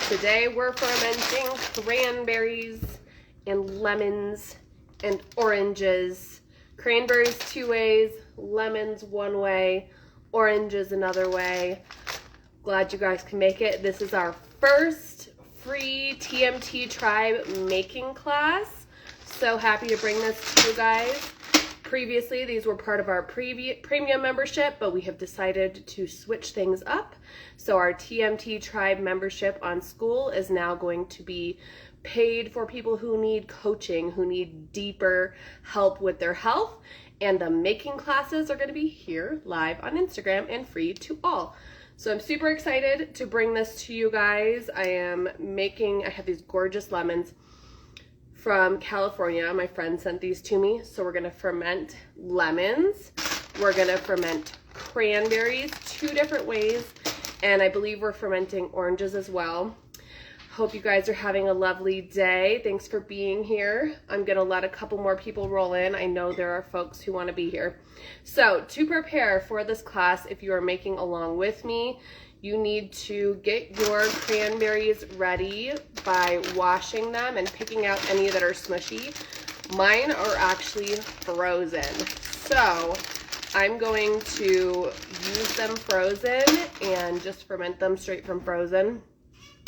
Today we're fermenting cranberries and lemons and oranges. Cranberries 2 ways, lemons 1 way, oranges another way. Glad you guys can make it. This is our first free TMT Tribe making class. So happy to bring this to you guys. Previously, these were part of our premium membership, but we have decided to switch things up. So our TMT Tribe membership on Skool is now going to be paid for people who need coaching, who need deeper help with their health. And the making classes are going to be here live on Instagram and free to all. So I'm super excited to bring this to you guys. I have these gorgeous lemons from California. My friend sent these to me. So we're gonna ferment lemons. We're gonna ferment cranberries 2 different ways. And I believe we're fermenting oranges as well. Hope you guys are having a lovely day. Thanks for being here. I'm gonna let a couple more people roll in. I know there are folks who wanna be here. So to prepare for this class, if you are making along with me, you need to get your cranberries ready by washing them and picking out any that are smushy. Mine are actually frozen. So I'm going to use them frozen and just ferment them straight from frozen.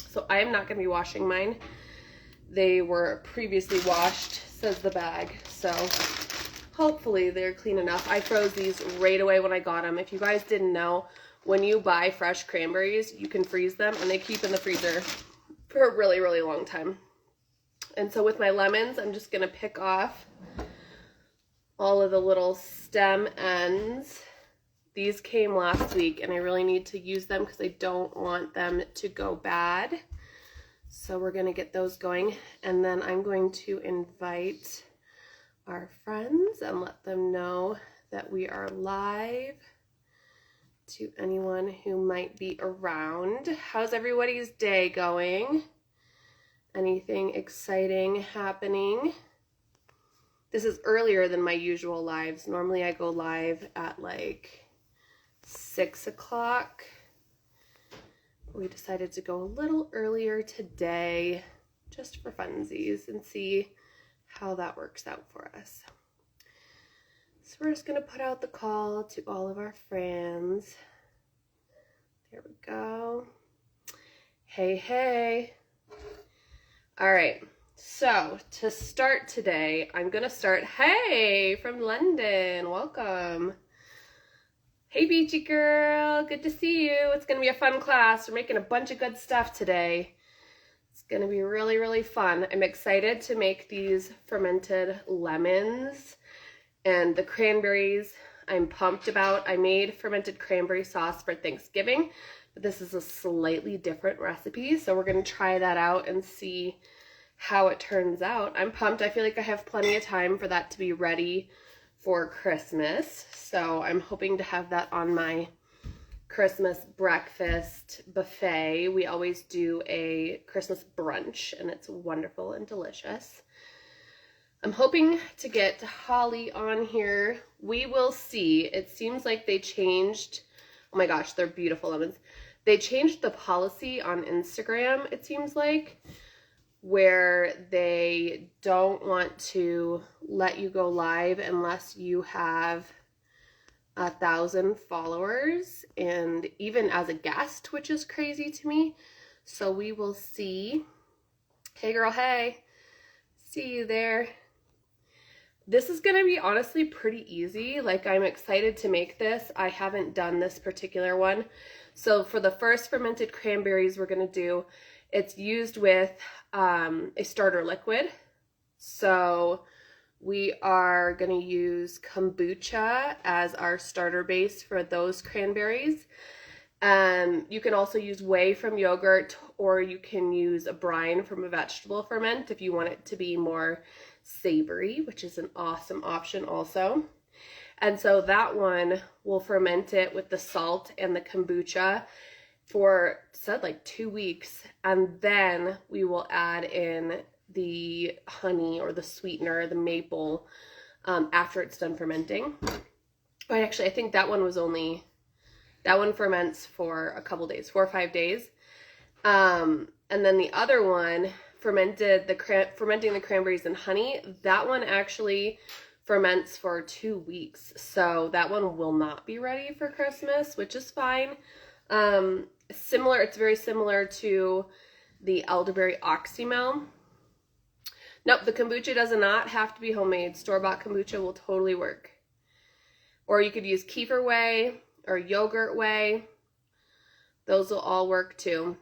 So I am not going to be washing mine. They were previously washed, says the bag. So hopefully they're clean enough. I froze these right away when I got them. If you guys didn't know, when you buy fresh cranberries, you can freeze them and they keep in the freezer for a really, really long time. And so with my lemons, I'm just gonna pick off all of the little stem ends. These came last week and I really need to use them because I don't want them to go bad. So we're gonna get those going. And then I'm going to invite our friends and let them know that we are live to anyone who might be around. How's everybody's day going? Anything exciting happening? This is earlier than my usual lives. Normally I go live at like 6 o'clock. We decided to go a little earlier today just for funsies and see how that works out for us. So we're just going to put out the call to all of our friends. There we go. Hey, hey. All right. So to start today, I'm going to start, hey, from London. Welcome. Hey, Beachy girl. Good to see you. It's going to be a fun class. We're making a bunch of good stuff today. It's going to be really, really fun. I'm excited to make these fermented lemons. And the cranberries, I'm pumped about. I made fermented cranberry sauce for Thanksgiving, but this is a slightly different recipe. So we're going to try that out and see how it turns out. I'm pumped. I feel like I have plenty of time for that to be ready for Christmas. So I'm hoping to have that on my Christmas breakfast buffet. We always do a Christmas brunch and it's wonderful and delicious. I'm hoping to get Holly on here. We will see. It seems like they changed. Oh my gosh, they're beautiful lemons. They changed the policy on Instagram, it seems like, where they don't want to let you go live unless you have 1,000 followers, and even as a guest, which is crazy to me. So we will see. Hey girl, hey. See you there. This is going to be honestly pretty easy. Like, I'm excited to make this. I haven't done this particular one. So for the first fermented cranberries we're going to do, it's used with a starter liquid. So we are going to use kombucha as our starter base for those cranberries. You can also use whey from yogurt, or you can use a brine from a vegetable ferment if you want it to be more savory, which is an awesome option also. And so that one, we'll ferment it with the salt and the kombucha for, said like 2 weeks, and then we will add in the honey or the sweetener, the maple, after it's done fermenting. But actually, I think that one was only, that one ferments for a couple days, 4 or 5 days. And then the other one, fermenting the cranberries in honey, that one actually ferments for 2 weeks. So that one will not be ready for Christmas, which is fine. It's very similar to the elderberry oxymel. Nope, the kombucha does not have to be homemade. Store-bought kombucha will totally work. Or you could use kefir whey or yogurt whey. Those will all work too.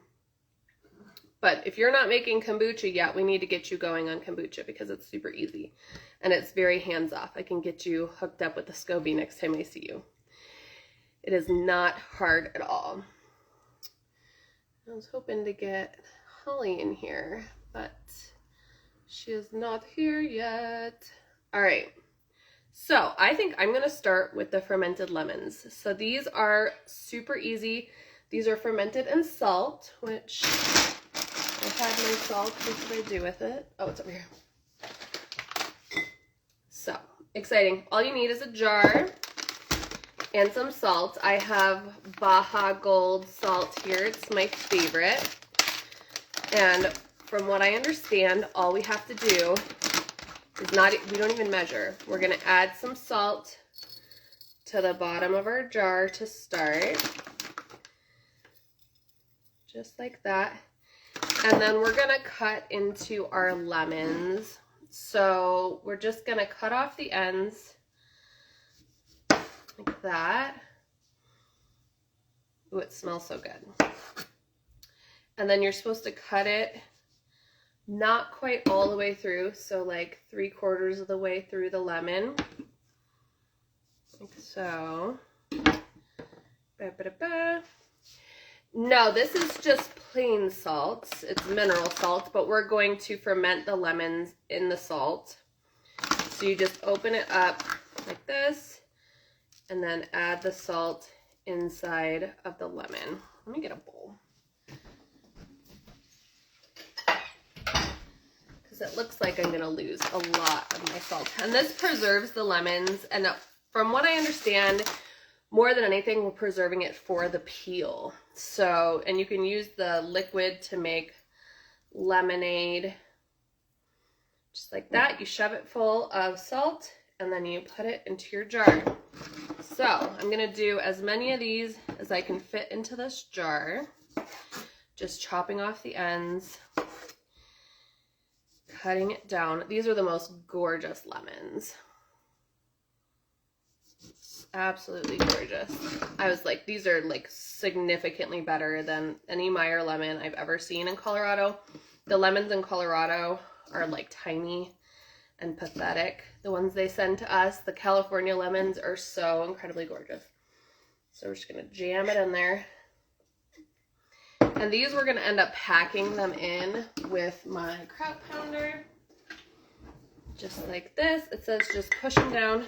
But if you're not making kombucha yet, we need to get you going on kombucha because it's super easy. And it's very hands-off. I can get you hooked up with the SCOBY next time I see you. It is not hard at all. I was hoping to get Holly in here, but she is not here yet. All right. So I think I'm going to start with the fermented lemons. So these are super easy. These are fermented in salt, which I had my salt. What did I do with it? Oh, it's over here. So, exciting. All you need is a jar and some salt. I have Baja Gold salt here. It's my favorite. And from what I understand, all we have to do is we don't even measure. We're going to add some salt to the bottom of our jar to start. Just like that. And then we're going to cut into our lemons. So we're just going to cut off the ends like that. Ooh, it smells so good. And then you're supposed to cut it not quite all the way through, so like 3/4 of the way through the lemon. Like so. Ba-ba-da-ba. No, this is just plain salt. It's mineral salt, but we're going to ferment the lemons in the salt. So you just open it up like this and then add the salt inside of the lemon. Let me get a bowl. Because it looks like I'm going to lose a lot of my salt. And this preserves the lemons. And from what I understand, more than anything, we're preserving it for the peel. So, and you can use the liquid to make lemonade. Just like that. You shove it full of salt and then you put it into your jar. So, I'm going to do as many of these as I can fit into this jar. Just chopping off the ends. Cutting it down. These are the most gorgeous lemons. Absolutely gorgeous. I was like, these are like significantly better than any Meyer lemon I've ever seen in Colorado. The lemons in Colorado are like tiny and pathetic. The ones they send to us, the California lemons, are so incredibly gorgeous. So we're just going to jam it in there. And these we're going to end up packing them in with my kraut pounder. Just like this. It says just push them down.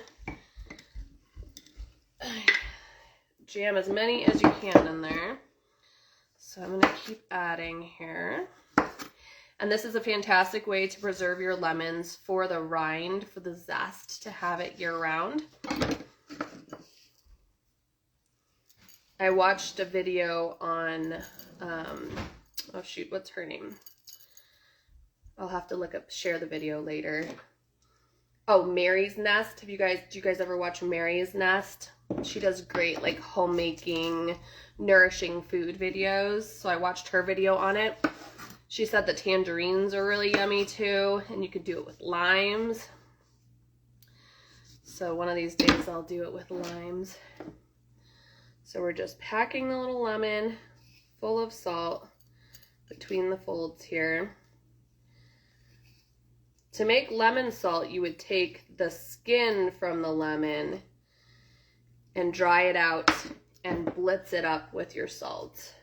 Jam as many as you can in there. So I'm going to keep adding here. And this is a fantastic way to preserve your lemons for the rind, for the zest, to have it year round. I watched a video on, oh shoot, what's her name? I'll have to share the video later. Oh, Mary's Nest. Do you guys ever watch Mary's Nest? She does great like homemaking, nourishing food videos. So I watched her video on it. She said that tangerines are really yummy too, and you could do it with limes. So one of these days I'll do it with limes. So we're just packing the little lemon full of salt between the folds here. To make lemon salt, you would take the skin from the lemon and dry it out and blitz it up with your salt.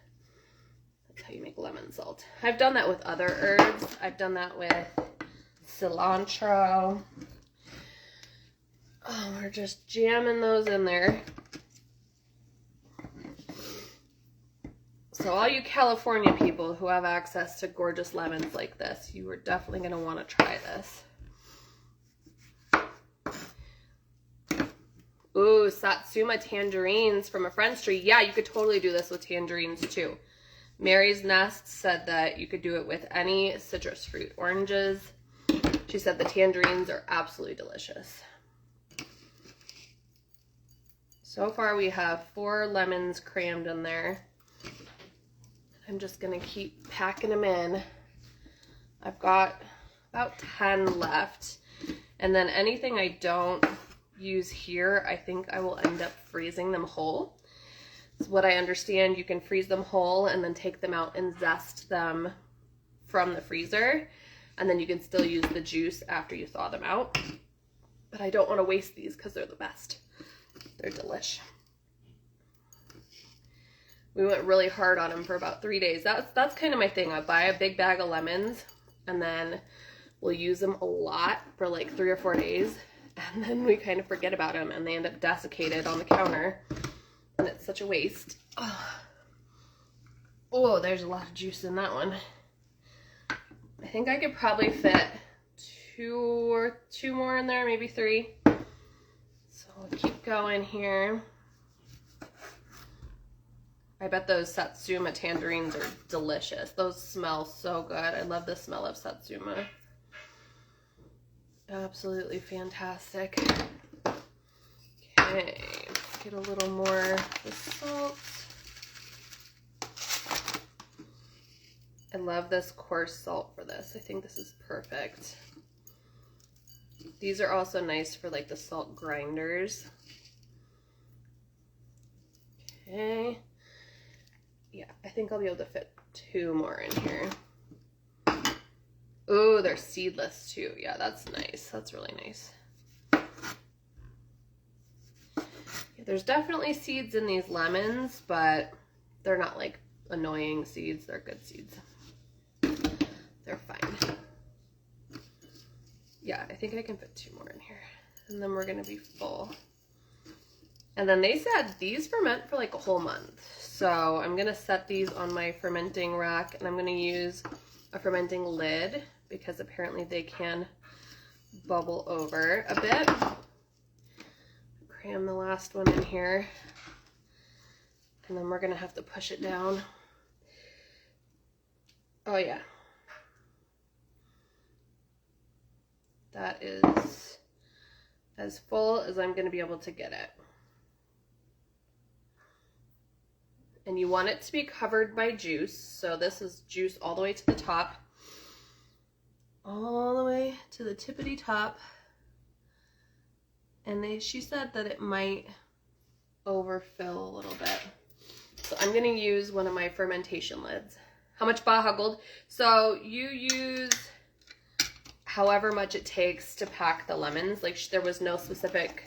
That's how you make lemon salt. I've done that with other herbs. I've done that with cilantro. Oh, we're just jamming those in there. So all you California people who have access to gorgeous lemons like this, you are definitely going to want to try this. Ooh, Satsuma tangerines from a friend's tree. Yeah, you could totally do this with tangerines too. Mary's Nest said that you could do it with any citrus fruit. Oranges, she said the tangerines are absolutely delicious. So far we have 4 lemons crammed in there. I'm just gonna keep packing them in. I've got about 10 left. And then anything I don't use here, I think I will end up freezing them whole. So what I understand, you can freeze them whole and then take them out and zest them from the freezer. And then you can still use the juice after you thaw them out. But I don't want to waste these because they're the best. They're delish. We went really hard on them for about 3 days. That's kind of my thing. I buy a big bag of lemons and then we'll use them a lot for like 3 or 4 days. And then we kind of forget about them and they end up desiccated on the counter. And it's such a waste. Oh, there's a lot of juice in that one. I think I could probably fit two more in there, maybe 3. So we'll keep going here. I bet those Satsuma tangerines are delicious. Those smell so good. I love the smell of Satsuma. Absolutely fantastic. Okay, let's get a little more of the salt. I love this coarse salt for this. I think this is perfect. These are also nice for like the salt grinders. Okay. Yeah, I think I'll be able to fit 2 more in here. Oh, they're seedless too. Yeah, that's nice. That's really nice. Yeah, there's definitely seeds in these lemons, but they're not like annoying seeds. They're good seeds. They're fine. Yeah, I think I can fit 2 more in here. And then we're gonna be full. And then they said these ferment for like a whole month. So I'm gonna set these on my fermenting rack and I'm gonna use a fermenting lid because apparently they can bubble over a bit. Cram the last one in here. And then we're gonna have to push it down. Oh yeah. That is as full as I'm gonna be able to get it. And you want it to be covered by juice. So this is juice all the way to the top. All the way to the tippity top. And she said that it might overfill a little bit. So I'm gonna use one of my fermentation lids. How much Baja Gold? So you use however much it takes to pack the lemons. Like there was no specific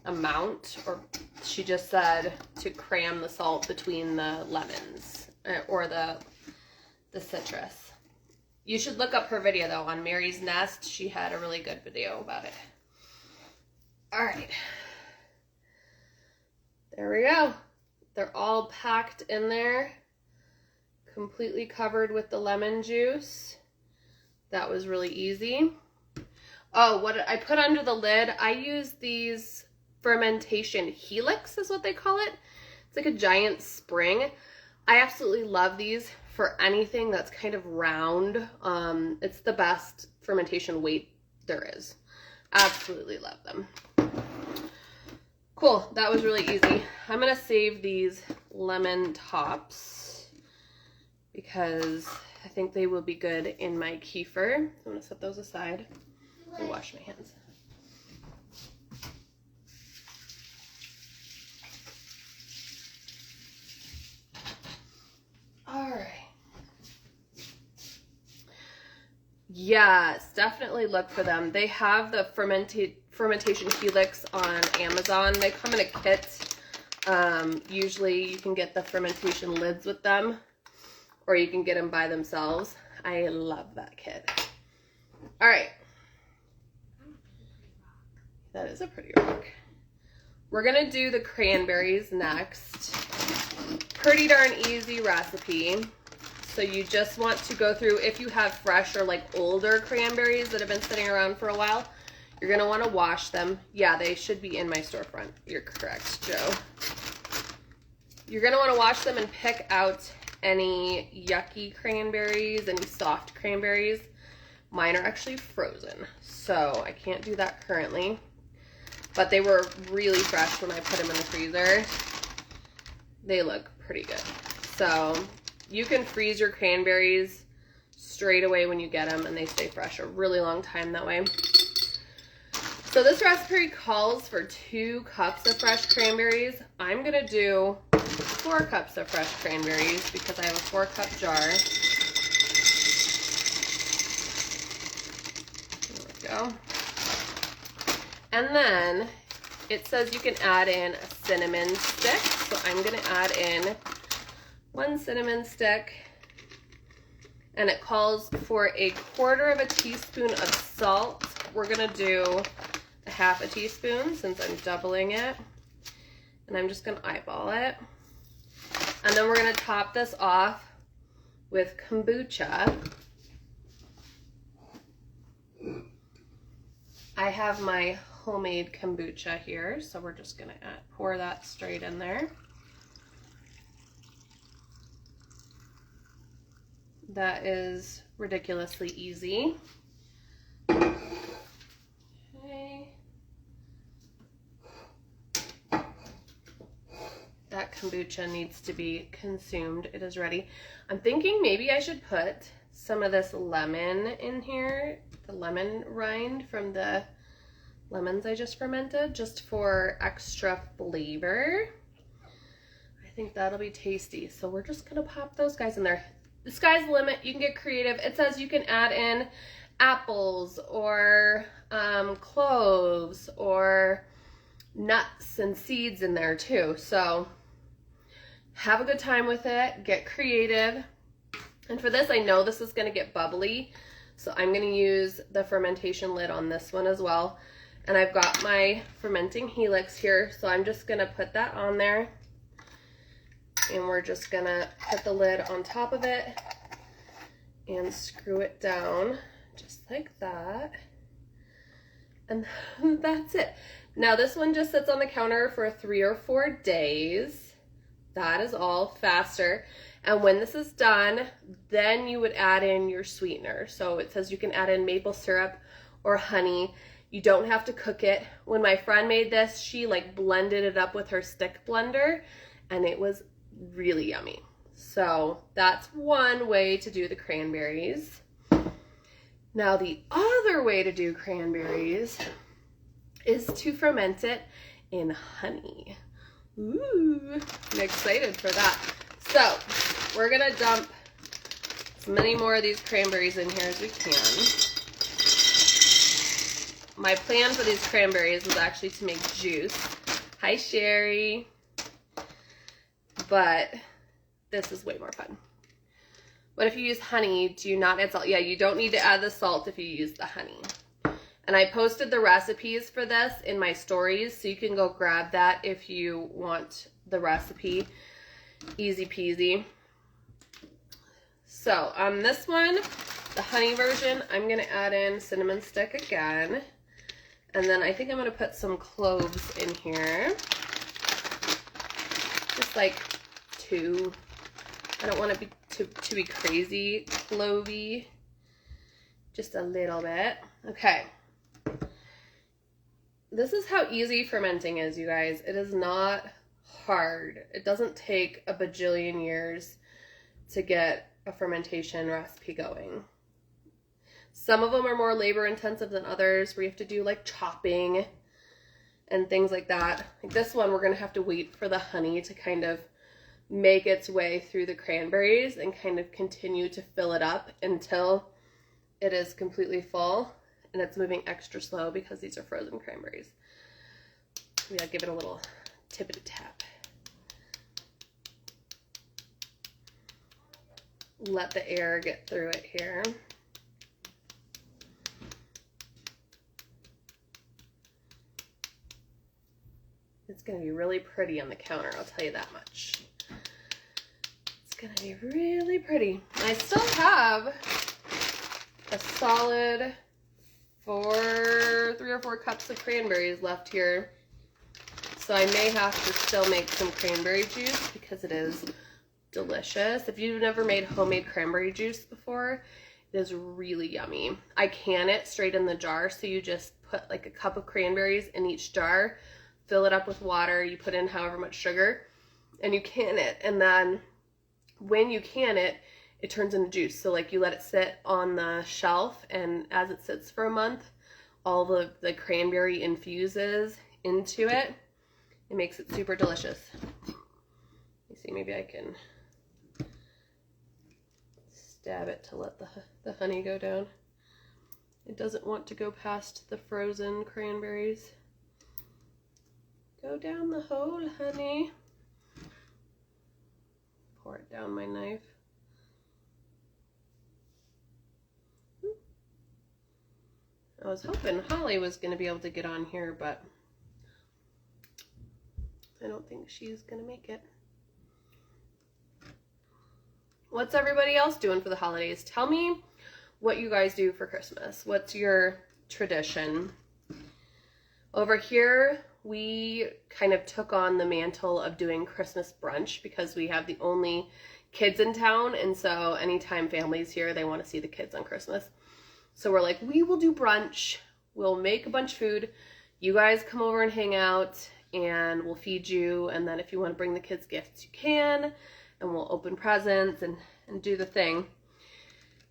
amount, or she just said to cram the salt between the lemons or the citrus. You should look up her video though on Mary's Nest. She had a really good video about it. All right, there we go. They're all packed in there, completely covered with the lemon juice. That was really easy. Oh, what I put under the lid, I use these fermentation helix is what they call it. It's like a giant spring. I absolutely love these for anything that's kind of round. It's the best fermentation weight there is. Absolutely love them. Cool, that was really easy. I'm gonna save these lemon tops because I think they will be good in my kefir. I'm gonna set those aside and wash my hands. All right. Yes, definitely look for them. They have the fermentation helix on Amazon. They come in a kit. Usually you can get the fermentation lids with them, or you can get them by themselves. I love that kit. All right. That is a pretty rock. We're gonna do the cranberries next. Pretty darn easy recipe. So you just want to go through, if you have fresh or like older cranberries that have been sitting around for a while, you're gonna wanna wash them. Yeah, they should be in my storefront. You're correct, Joe. You're gonna wanna wash them and pick out any yucky cranberries, any soft cranberries. Mine are actually frozen, so I can't do that currently. But they were really fresh when I put them in the freezer. They look pretty good. So you can freeze your cranberries straight away when you get them, and they stay fresh a really long time that way. So this recipe calls for 2 cups of fresh cranberries. I'm gonna do 4 cups of fresh cranberries because I have a 4-cup jar. There we go. And then it says you can add in a cinnamon stick. So I'm gonna add in 1 cinnamon stick. And it calls for a 1/4 teaspoon of salt. We're gonna do a 1/2 teaspoon since I'm doubling it. And I'm just gonna eyeball it. And then we're gonna top this off with kombucha. I have my homemade kombucha here, so we're just gonna pour that straight in there. That is ridiculously easy. Okay. That kombucha needs to be consumed. It is ready. I'm thinking maybe I should put some of this lemon in here, the lemon rind from the lemons I just fermented, just for extra flavor. I think that'll be tasty. So we're just gonna pop those guys in there. The sky's the limit. You can get creative. It says you can add in apples or cloves or nuts and seeds in there too. So have a good time with it. Get creative. And for this, I know this is going to get bubbly, so I'm going to use the fermentation lid on this one as well. And I've got my fermenting helix here, so I'm just going to put that on there. And we're just going to put the lid on top of it and screw it down just like that. And that's it. Now this one just sits on the counter for 3 or 4 days. That is all faster. And when this is done, then you would add in your sweetener. So it says you can add in maple syrup or honey. You don't have to cook it. When my friend made this, she like blended it up with her stick blender and it was really yummy. So that's one way to do the cranberries. Now the other way to do cranberries is to ferment it in honey. Ooh, I'm excited for that. So we're gonna dump as many more of these cranberries in here as we can. My plan for these cranberries was actually to make juice. Hi, Sherry. But this is way more fun. What if you use honey? Do you not add salt? Yeah, you don't need to add the salt if you use the honey. And I posted the recipes for this in my stories, so you can go grab that if you want the recipe. Easy peasy. So on this one, the honey version, I'm gonna add in cinnamon stick again. And then I think I'm gonna put some cloves in here. Just like 2. I don't want it to be crazy clovey. Just a little bit. Okay. This is how easy fermenting is, you guys. It is not hard. It doesn't take a bajillion years to get a fermentation recipe going. Some of them are more labor intensive than others, where you have to do like chopping and things like that. Like this one, we're gonna have to wait for the honey to kind of make its way through the cranberries and kind of continue to fill it up until it is completely full. And it's moving extra slow because these are frozen cranberries. Yeah, give it a little tippity tap. Let the air get through it here. It's going to be really pretty on the counter, I'll tell you that much. It's going to be really pretty. I still have a solid 3 or 4 cups of cranberries left here. So I may have to still make some cranberry juice because it is delicious. If you've never made homemade cranberry juice before, it is really yummy. I can it straight in the jar, so you just put like a cup of cranberries in each jar, fill it up with water, you put in however much sugar, and you can it. And then when you can it, it turns into juice. So like you let it sit on the shelf, and as it sits for a month, all the cranberry infuses into it. It makes it super delicious. Let me see, maybe I can stab it to let the honey go down. It doesn't want to go past the frozen cranberries. Go down the hole, honey. Pour it down my knife. I was hoping Holly was going to be able to get on here, but I don't think she's going to make it. What's everybody else doing for the holidays? Tell me what you guys do for Christmas. What's your tradition? Over here, we kind of took on the mantle of doing Christmas brunch because we have the only kids in town, and so anytime family's here, they want to see the kids on Christmas. So we're like, we will do brunch. We'll make a bunch of food. You guys come over and hang out, and we'll feed you, and then if you want to bring the kids gifts, you can, and we'll open presents and do the thing.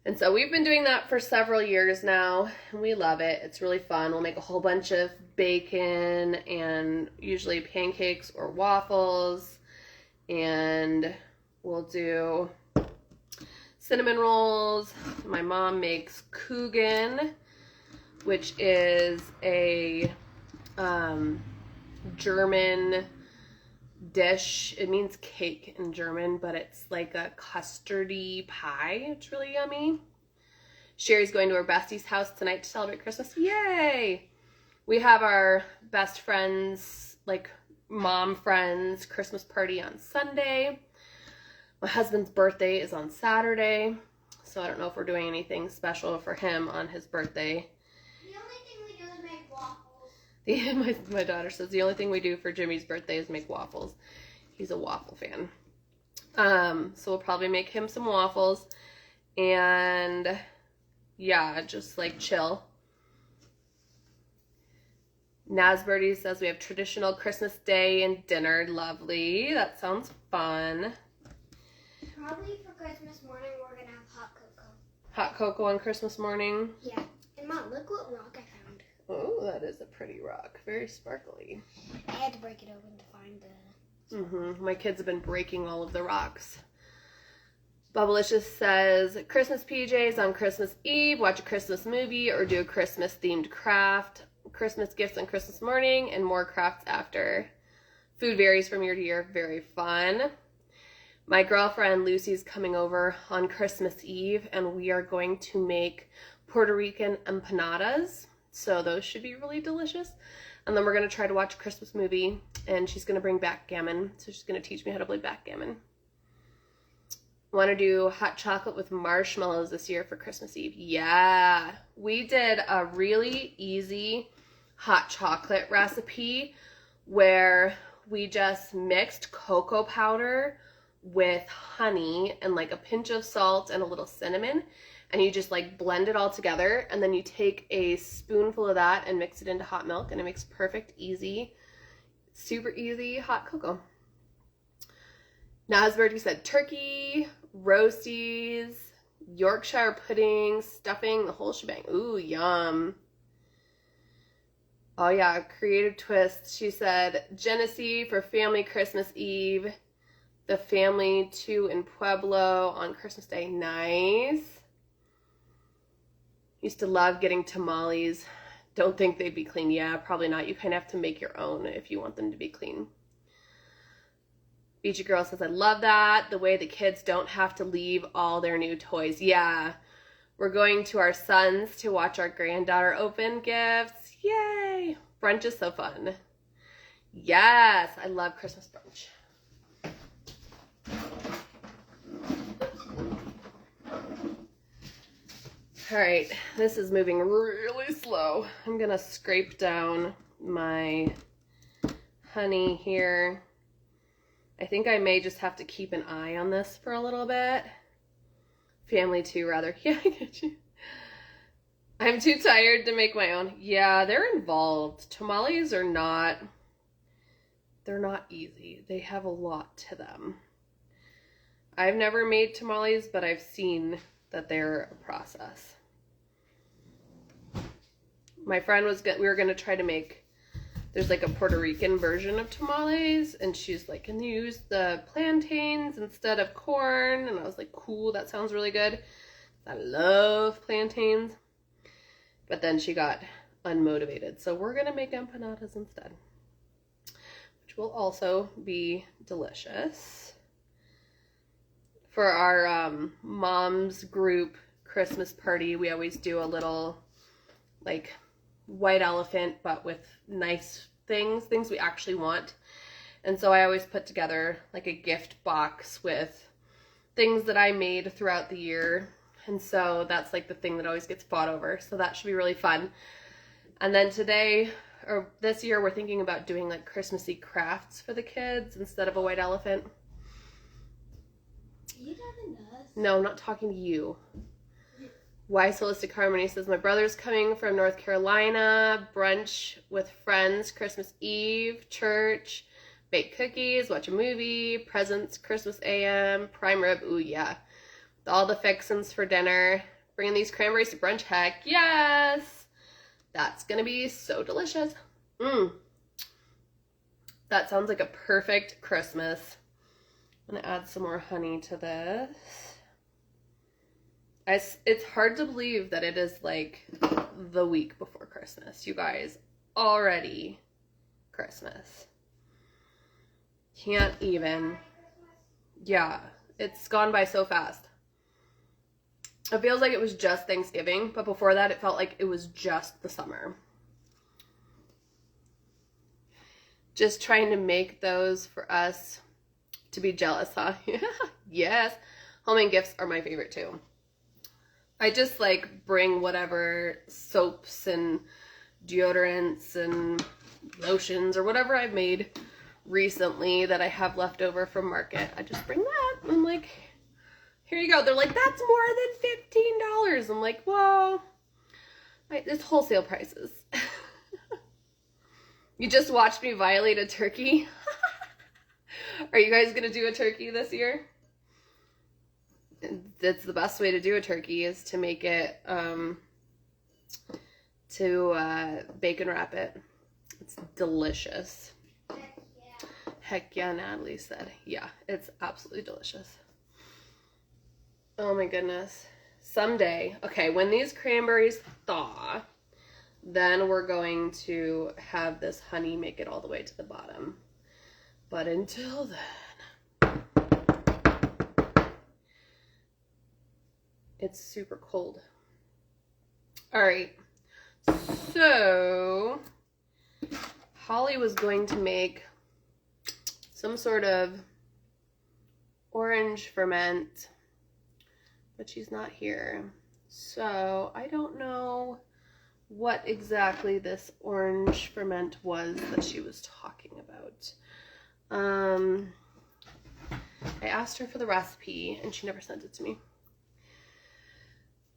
And so we've been doing that for several years now, and we love it. It's really fun. We'll make a whole bunch of bacon and usually pancakes or waffles, and we'll do cinnamon rolls. My mom makes Kuchen, which is a German dish. It means cake in German, but it's like a custardy pie. It's really yummy. Sherry's going to her bestie's house tonight to celebrate Christmas. Yay! We have our best friends, like mom friends, Christmas party on Sunday. My husband's birthday is on Saturday, so I don't know if we're doing anything special for him on his birthday. The only thing we do is make waffles. My daughter says the only thing we do for Jimmy's birthday is make waffles. He's a waffle fan. So we'll probably make him some waffles, and yeah, just like chill. Nasberty says we have traditional Christmas day and dinner. Lovely. That sounds fun. Probably for Christmas morning, we're going to have hot cocoa. Hot cocoa on Christmas morning? Yeah. And Mom, look what rock I found. Oh, that is a pretty rock. Very sparkly. I had to break it open to find the... My kids have been breaking all of the rocks. Bubblicious says, Christmas PJs on Christmas Eve, watch a Christmas movie, or do a Christmas-themed craft. Christmas gifts on Christmas morning, and more crafts after. Food varies from year to year. Very fun. My girlfriend Lucy's coming over on Christmas Eve, and we are going to make Puerto Rican empanadas. So those should be really delicious. And then we're going to try to watch a Christmas movie, and she's going to bring backgammon. So she's going to teach me how to play backgammon. Want to do hot chocolate with marshmallows this year for Christmas Eve? Yeah. We did a really easy hot chocolate recipe where we just mixed cocoa powder with honey and like a pinch of salt and a little cinnamon, and you just like blend it all together, and then you take a spoonful of that and mix it into hot milk, and it makes perfect, easy, super easy hot cocoa. Nasberty said turkey, roasties, Yorkshire pudding, stuffing, the whole shebang. Ooh, yum. Oh yeah, creative twist. She said Genesee for family Christmas Eve. The family too in Pueblo on Christmas Day. Nice. Used to love getting tamales. Don't think they'd be clean. Yeah, probably not. You kind of have to make your own if you want them to be clean. Beachy Girl says, I love that. The way the kids don't have to leave all their new toys. Yeah. We're going to our son's to watch our granddaughter open gifts. Yay. Brunch is so fun. Yes. I love Christmas brunch. All right, this is moving really slow. I'm gonna scrape down my honey here. I think I may just have to keep an eye on this for a little bit. Family too, rather. Yeah, I get you. I'm too tired to make my own. Yeah, they're involved. Tamales are not, they're not easy. They have a lot to them. I've never made tamales, but I've seen that they're a process. My friend we were going to try to make, there's like a Puerto Rican version of tamales, and she's like, can you use the plantains instead of corn? And I was like, cool, that sounds really good. I love plantains. But then she got unmotivated. So we're going to make empanadas instead, which will also be delicious. For our mom's group Christmas party, we always do a little like white elephant, but with nice things we actually want. And so I always put together like a gift box with things that I made throughout the year. And so that's like the thing that always gets fought over. So that should be really fun. And then today, or this year, we're thinking about doing like Christmassy crafts for the kids instead of a white elephant. Are you talking to us? No, I'm not talking to you. Wise Holistic Harmony says, my brother's coming from North Carolina, brunch with friends, Christmas Eve, church, bake cookies, watch a movie, presents, Christmas AM, prime rib, ooh yeah. All the fixins for dinner. Bringing these cranberries to brunch. Heck yes! That's gonna be so delicious. That sounds like a perfect Christmas. I'm gonna add some more honey to this. It's hard to believe that it is like the week before Christmas, you guys. Already Christmas. Can't even. Yeah, it's gone by so fast. It feels like it was just Thanksgiving, but before that it felt like it was just the summer. Just trying to make those for us to be jealous, huh? Yes. Homemade gifts are my favorite too. I just like bring whatever soaps and deodorants and lotions or whatever I've made recently that I have left over from market. I just bring that. I'm like, here you go. They're like, that's more than $15. I'm like, whoa. It's wholesale prices. You just watched me violate a turkey. Are you guys going to do a turkey this year? That's the best way to do a turkey, is to make it, bacon wrap it. It's delicious. Heck yeah, Natalie said. Yeah, it's absolutely delicious. Oh my goodness. Someday, okay, when these cranberries thaw, then we're going to have this honey make it all the way to the bottom. But until then, it's super cold. All right, so Holly was going to make some sort of orange ferment, but she's not here. So I don't know what exactly this orange ferment was that she was talking about. I asked her for the recipe and she never sent it to me.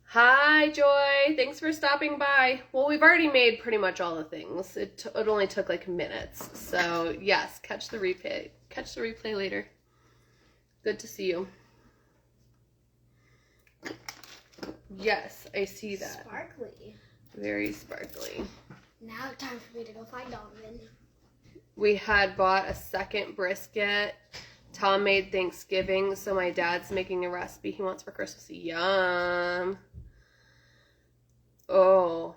Hi, Joy. Thanks for stopping by. Well, we've already made pretty much all the things. It only took like minutes. So yes, catch the replay. Catch the replay later. Good to see you. Yes, I see that. Sparkly. Very sparkly. Now time for me to go find Donovan. We had bought a second brisket. Tom made Thanksgiving, so my dad's making a recipe he wants for Christmas. Yum. Oh.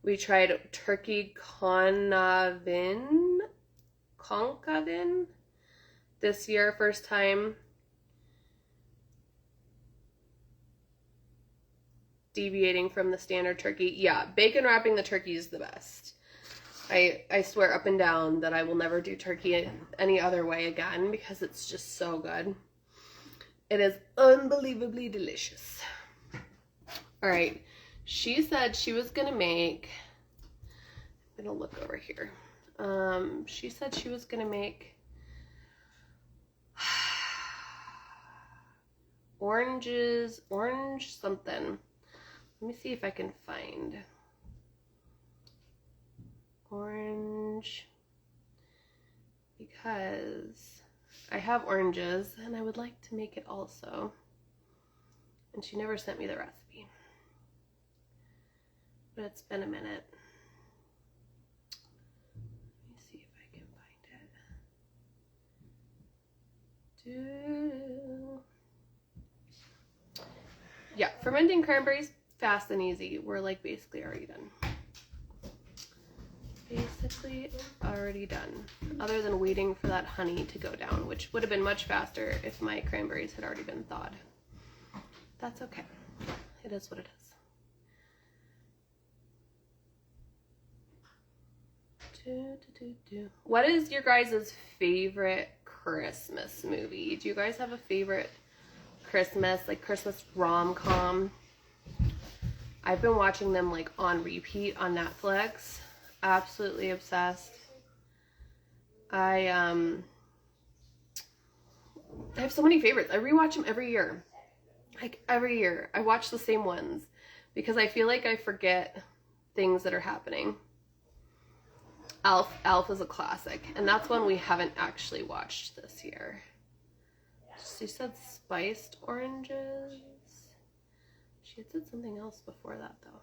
We tried turkey concavin this year, first time. Deviating from the standard turkey. Yeah, bacon wrapping the turkey is the best. I swear up and down that I will never do turkey any other way again because it's just so good. It is unbelievably delicious. All right, she said she was gonna make, I'm gonna look over here. She said she was gonna make orange something. Let me see if I can find orange, because I have oranges and I would like to make it also. And she never sent me the recipe, but it's been a minute. Let me see if I can find it. Yeah, fermenting cranberries, fast and easy. We're like basically already done. Basically already done. Other than waiting for that honey to go down, which would have been much faster if my cranberries had already been thawed. That's okay. It is what it is. What is your guys' favorite Christmas movie? Do you guys have a favorite Christmas, like Christmas rom-com? I've been watching them like on repeat on Netflix. Absolutely obsessed. I have so many favorites. I rewatch them every year. Like every year. I watch the same ones because I feel like I forget things that are happening. Alf is a classic, and that's one we haven't actually watched this year. She said spiced oranges. She had said something else before that though.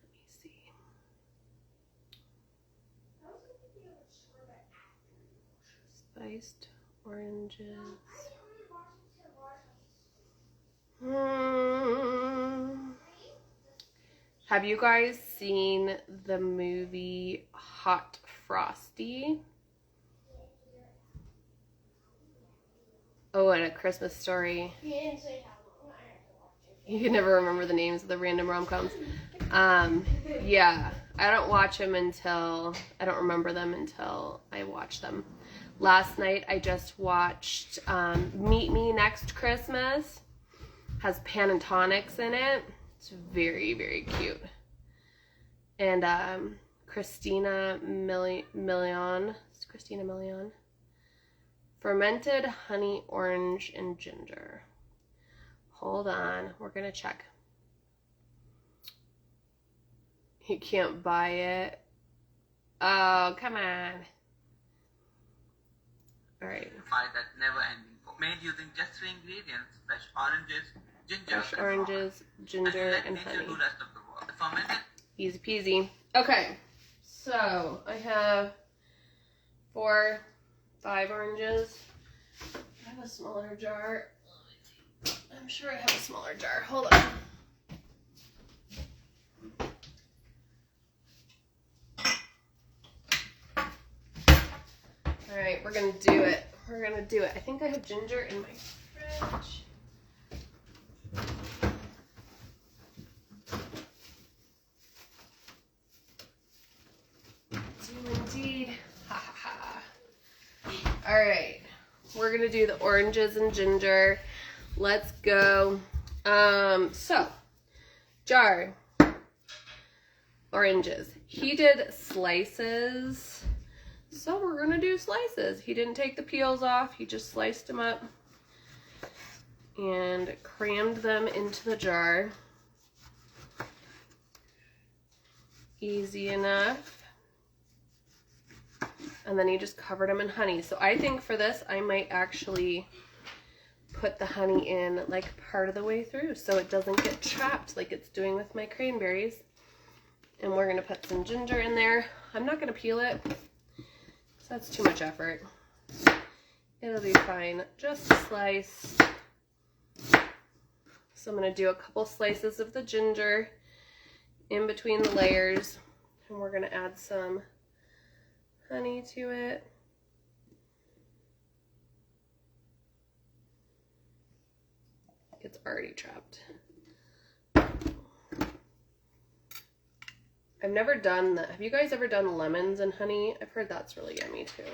Let me see. Spiced oranges. Have you guys seen the movie Hot Frosty? Oh, and A Christmas Story. You can never remember the names of the random rom-coms. Yeah, I don't watch them until, I don't remember them until I watch them. Last night I just watched Meet Me Next Christmas. Has Pantonics in it. It's very, very cute. And Christina Milian. Fermented honey, orange, and ginger. Hold on, we're gonna check. You can't buy it. Oh, come on. All right. Pie that never ending, made using just 3 ingredients: fresh oranges, ginger, Fresh oranges, ginger, and honey. Do rest of the work. The fermented. Easy peasy. Okay, so I have 4, 5 oranges. I have a smaller jar. I'm sure I have a smaller jar. Hold on. All right, we're gonna do it. We're gonna do it. I think I have ginger in my fridge. Do indeed. Ha ha ha. All right, we're gonna do the oranges and ginger. Let's go. So, jar, oranges. He did slices, so we're gonna do slices. He didn't take the peels off, he just sliced them up and crammed them into the jar. Easy enough. And then he just covered them in honey. So I think for this, I might actually put the honey in like part of the way through so it doesn't get trapped like it's doing with my cranberries. And we're gonna put some ginger in there. I'm not gonna peel it, so that's too much effort. It'll be fine, just a slice. So I'm gonna do a couple slices of the ginger in between the layers, and we're gonna add some honey to it. It's already trapped. I've never done that. Have you guys ever done lemons and honey? I've heard that's really yummy too. I'm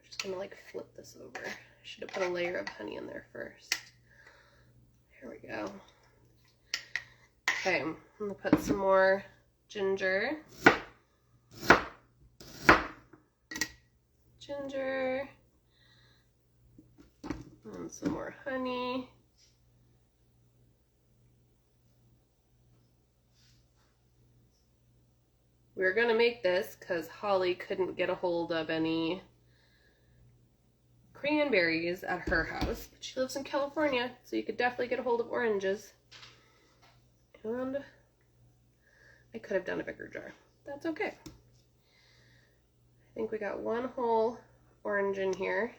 just gonna like flip this over. I should have put a layer of honey in there first. Here we go. Okay, I'm gonna put some more ginger. And some more honey. We're gonna make this because Holly couldn't get a hold of any cranberries at her house, but she lives in California, so you could definitely get a hold of oranges. And I could have done a bigger jar. That's okay. I think we got one whole orange in here,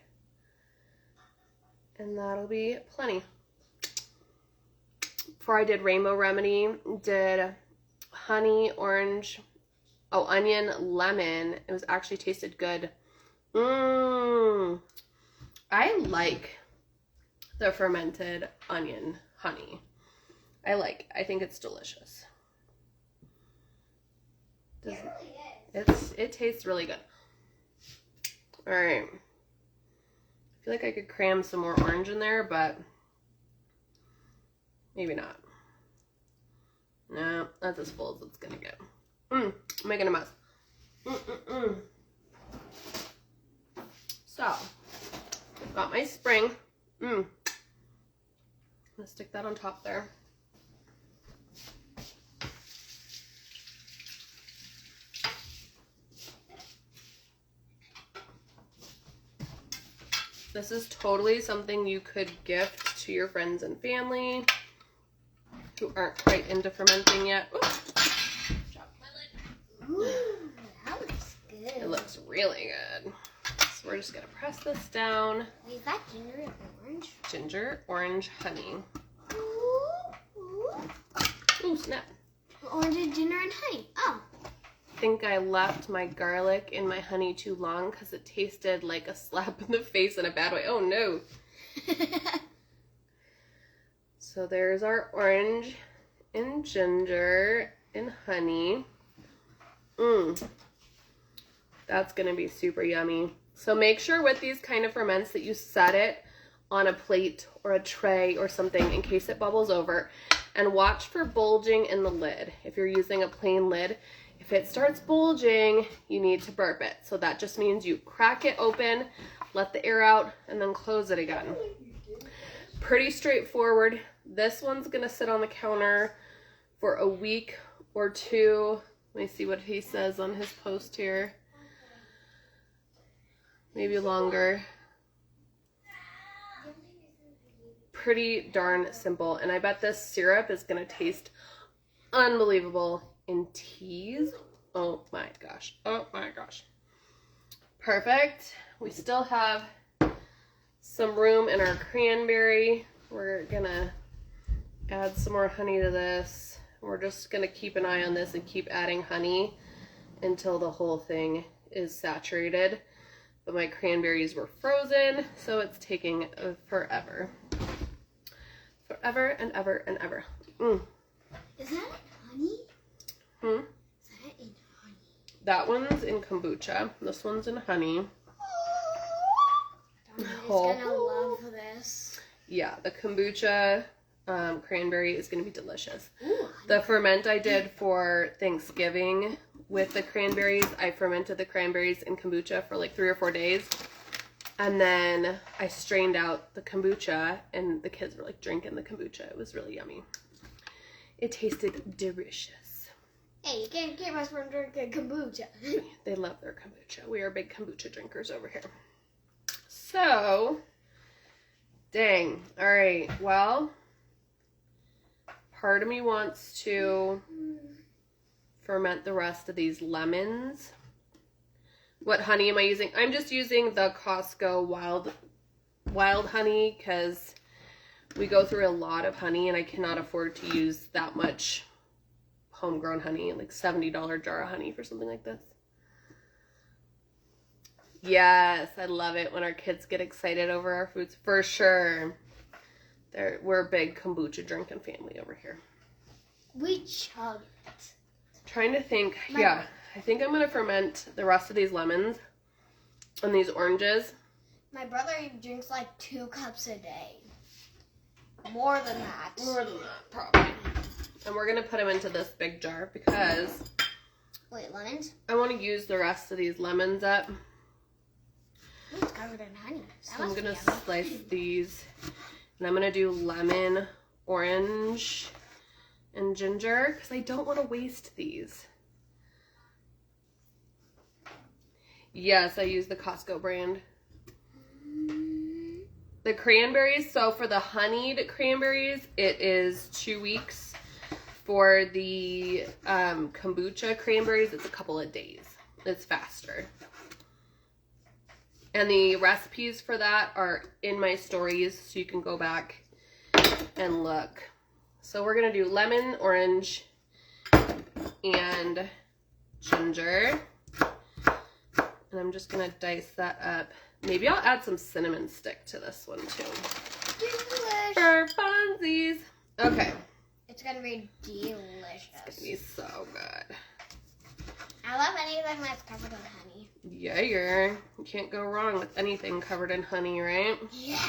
and that'll be plenty. Before I did Rainbow Remedy, did honey, orange, onion, lemon. It was actually tasted good. I like the fermented onion honey. I think it's delicious. It really is. It tastes really good. All right. I feel like I could cram some more orange in there, but maybe not. No, that's as full as it's gonna get. I'm making a mess. So, got my spring. I'm gonna stick that on top there. This is totally something you could gift to your friends and family who aren't quite into fermenting yet. Ooh, dropped my lid. Ooh, that looks good. It looks really good. So we're just gonna press this down. Wait, is that ginger and orange? Ginger, orange, honey. Ooh. Ooh, snap. Orange and ginger and honey. Oh. I think I left my garlic in my honey too long because it tasted like a slap in the face in a bad way. Oh no. So there's our orange and ginger and honey. That's gonna be super yummy. So make sure with these kind of ferments that you set it on a plate or a tray or something in case it bubbles over, and watch for bulging in the lid. If you're using a plain lid, if it starts bulging, you need to burp it. So that just means you crack it open, let the air out, and then close it again. Pretty straightforward. This one's gonna sit on the counter for a week or two. Let me see what he says on his post here. Maybe longer. Pretty darn simple. And I bet this syrup is gonna taste unbelievable in teas. Oh my gosh. Oh my gosh. Perfect. We still have some room in our cranberry. We're gonna add some more honey to this. We're just gonna keep an eye on this and keep adding honey until the whole thing is saturated. But my cranberries were frozen, so it's taking forever. Forever and ever and ever. Is that honey? Is that in honey? That one's in kombucha. This one's in honey. Donnie's gonna love this. Yeah, the kombucha cranberry is gonna be delicious. Ooh, The ferment I did for Thanksgiving with the cranberries, I fermented the cranberries in kombucha for like 3 or 4 days. And then I strained out the kombucha, and the kids were like drinking the kombucha. It was really yummy. It tasted delicious. Hey, you can't keep us from drinking kombucha. They love their kombucha. We are big kombucha drinkers over here. So, dang. All right, well, part of me wants to ferment the rest of these lemons. What honey am I using? I'm just using the Costco wild honey because we go through a lot of honey and I cannot afford to use that much homegrown honey, like $70 jar of honey for something like this. Yes, I love it when our kids get excited over our foods, for sure. We're a big kombucha drinking family over here. We chug it. Trying to think, yeah, I think I'm gonna ferment the rest of these lemons and these oranges. My brother drinks like 2 cups a day. More than that. More than that, probably. And we're going to put them into this big jar because... Wait, lemons? I want to use the rest of these lemons up. Ooh, it's covered in honey. So I'm going to slice these. And I'm going to do lemon, orange, and ginger because I don't want to waste these. Yes, I use the Costco brand. The cranberries, so for the honeyed cranberries, it is 2 weeks. For the kombucha cranberries, it's a couple of days. It's faster. And the recipes for that are in my stories, so you can go back and look. So we're going to do lemon, orange, and ginger. And I'm just going to dice that up. Maybe I'll add some cinnamon stick to this one too. Delish. For funsies. Okay. It's gonna be delicious. It's gonna be so good. I love anything that's covered in honey. Yeah, you can't go wrong with anything covered in honey, right? Yeah.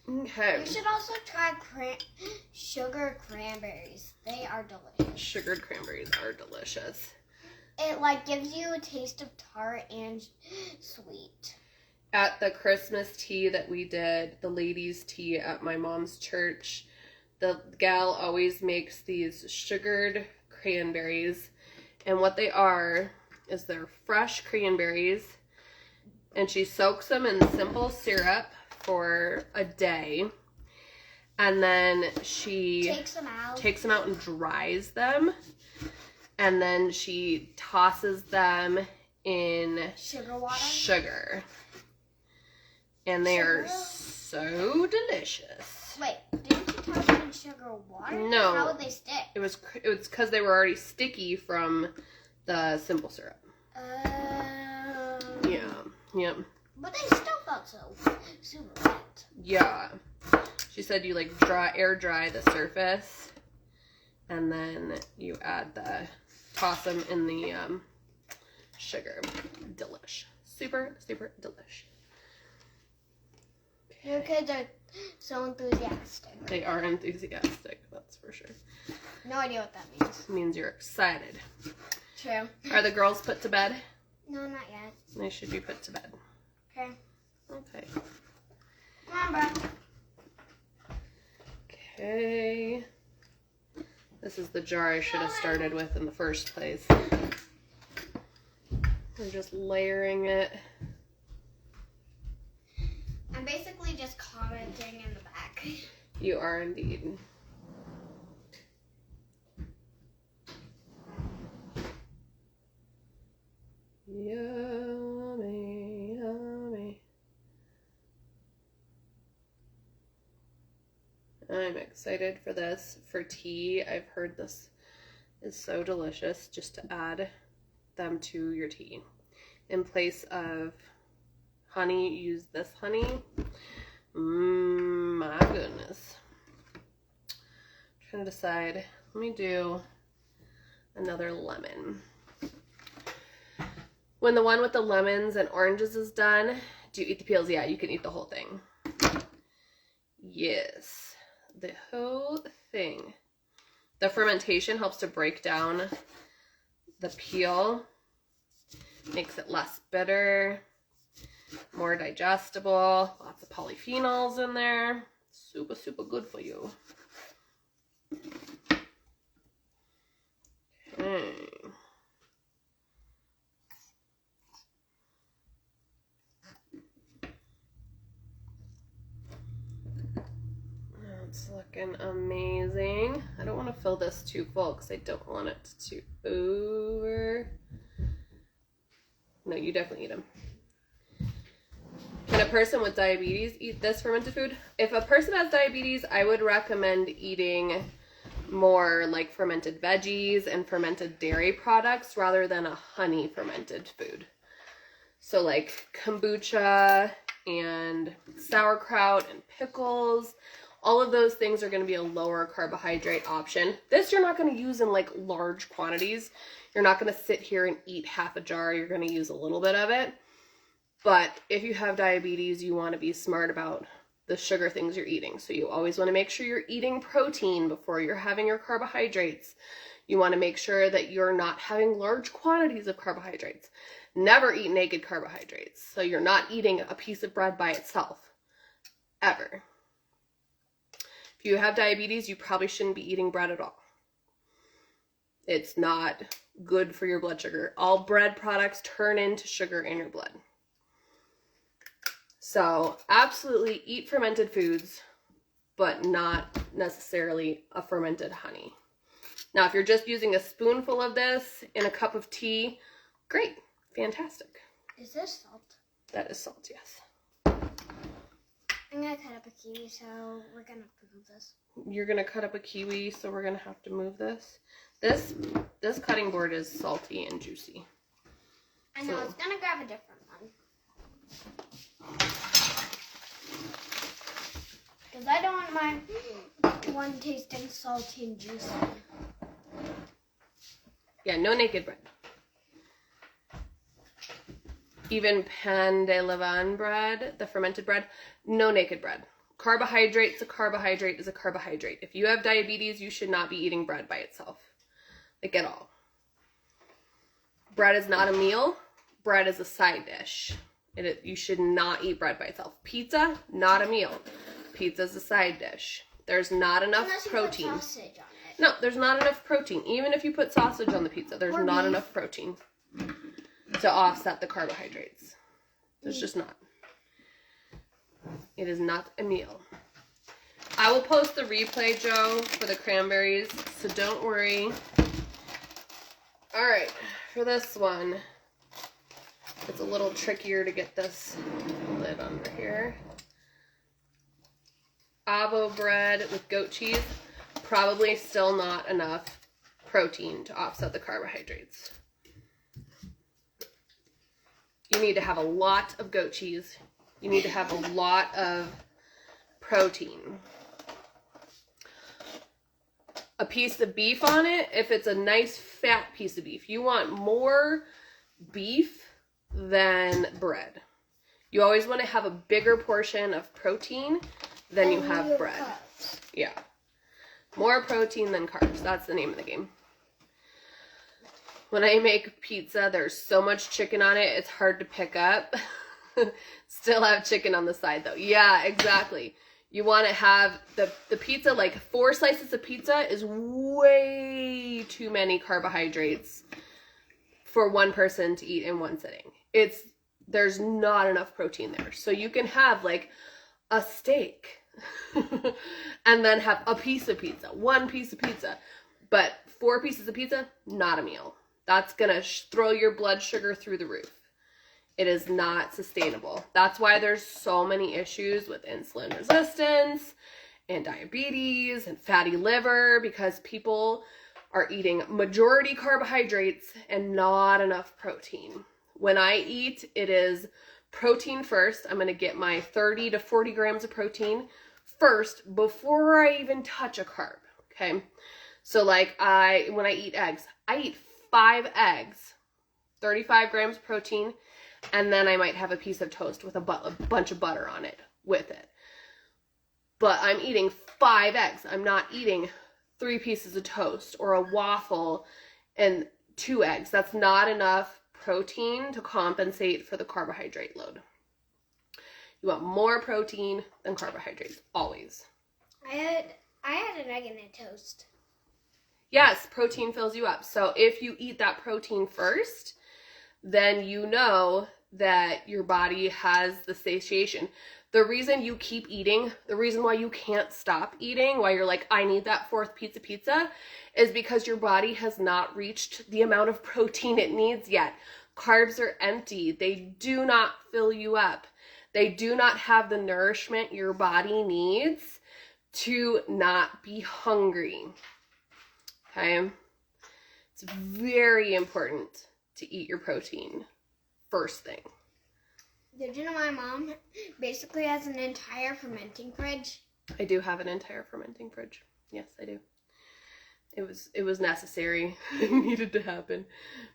Okay. You should also try sugar cranberries. They are delicious. Sugared cranberries are delicious. It like gives you a taste of tart and sweet. At the Christmas tea that we did, the ladies' tea at my mom's church, the gal always makes these sugared cranberries. And what they are is they're fresh cranberries. And she soaks them in simple syrup for a day. And then she takes them out and dries them. And then she tosses them in sugar water. Sugar. And they are so delicious. Wait, didn't you toss them in sugar water? No. How would they stick? It was because they were already sticky from the simple syrup. Yeah. Yep. But they still felt so super wet. Yeah. She said you like air dry the surface, and then you toss them in the sugar. Delish. Super, super delish. Your kids are so enthusiastic. They are enthusiastic, that's for sure. No idea what that means. It means you're excited. True. Are the girls put to bed? No, not yet. They should be put to bed. Okay. Okay. Come on, bro. Okay. This is the jar I should have started with in the first place. We're just layering it. I'm basically just commenting in the back. You are indeed. Yummy, yummy. I'm excited for this. For tea, I've heard this is so delicious just to add them to your tea. In place of honey, use this honey. My goodness. I'm trying to decide. Let me do another lemon. When the one with the lemons and oranges is done, do you eat the peels? Yeah, you can eat the whole thing. Yes, the whole thing. The fermentation helps to break down the peel, makes it less bitter, more digestible, lots of polyphenols in there. Super, super good for you. Okay. It's looking amazing. I don't want to fill this too full because I don't want it to over. No, you definitely eat them. Can a person with diabetes eat this fermented food? If a person has diabetes, I would recommend eating more like fermented veggies and fermented dairy products rather than a honey fermented food. So like kombucha and sauerkraut and pickles, all of those things are going to be a lower carbohydrate option. This you're not going to use in like large quantities. You're not going to sit here and eat half a jar. You're going to use a little bit of it. But if you have diabetes, you want to be smart about the sugar things you're eating. So you always want to make sure you're eating protein before you're having your carbohydrates. You want to make sure that you're not having large quantities of carbohydrates. Never eat naked carbohydrates. So you're not eating a piece of bread by itself, ever. If you have diabetes, you probably shouldn't be eating bread at all. It's not good for your blood sugar. All bread products turn into sugar in your blood. So absolutely eat fermented foods, but not necessarily a fermented honey. Now, if you're just using a spoonful of this in a cup of tea, great, fantastic. Is this salt? That is salt, yes. I'm going to cut up a kiwi, so we're going to have to move this. You're going to cut up a kiwi, so we're going to have to move this. This cutting board is salty and juicy. I know, it's going to grab a different one. Because I don't want my one tasting salty and juicy. Yeah, no naked bread. Even pain de levain bread, the fermented bread, no naked bread. Carbohydrate's a carbohydrate is a carbohydrate. If you have diabetes, you should not be eating bread by itself. Like at all. Bread is not a meal. Bread is a side dish. You should not eat bread by itself. Pizza, not a meal. Pizza is a side dish. There's not enough protein. Put sausage on it. No, there's not enough protein. Even if you put sausage on the pizza, there's not enough protein to offset the carbohydrates. There's just not. It is not a meal. I will post the replay, Joe, for the cranberries, so don't worry. All right, for this one, it's a little trickier to get this lid under here. Avo bread with goat cheese, probably still not enough protein to offset the carbohydrates. You need to have a lot of goat cheese. You need to have a lot of protein. A piece of beef on it, if it's a nice fat piece of beef. You want more beef than bread. You always want to have a bigger portion of protein than you have bread. Carbs. Yeah. More protein than carbs. That's the name of the game. When I make pizza, there's so much chicken on it, it's hard to pick up. Still have chicken on the side though. Yeah, exactly. You want to have the pizza, like 4 slices of pizza is way too many carbohydrates for one person to eat in one sitting. There's not enough protein there. So you can have like a steak and then have a piece of pizza, 1 piece of pizza. But 4 pieces of pizza, not a meal. That's going to throw your blood sugar through the roof. It is not sustainable. That's why there's so many issues with insulin resistance and diabetes and fatty liver, because people are eating majority carbohydrates and not enough protein. When I eat, it is protein first. I'm going to get my 30 to 40 grams of protein first before I even touch a carb. Okay. So like when I eat eggs, I eat 5 eggs, 35 grams of protein, and then I might have a piece of toast with a bunch of butter on it with it. But I'm eating 5 eggs. I'm not eating 3 pieces of toast or a waffle and 2 eggs. That's not enough protein to compensate for the carbohydrate load. You want more protein than carbohydrates, always. I had an egg and a toast. Yes, protein fills you up. So if you eat that protein first, then you know that your body has the satiation. The reason you keep eating, the reason why you can't stop eating, why you're like, I need that 4th piece of pizza, is because your body has not reached the amount of protein it needs yet. Carbs are empty. They do not fill you up. They do not have the nourishment your body needs to not be hungry. Okay? It's very important to eat your protein first thing. Did you know my mom basically has an entire fermenting fridge? I do have an entire fermenting fridge. Yes, I do. It was necessary. It needed to happen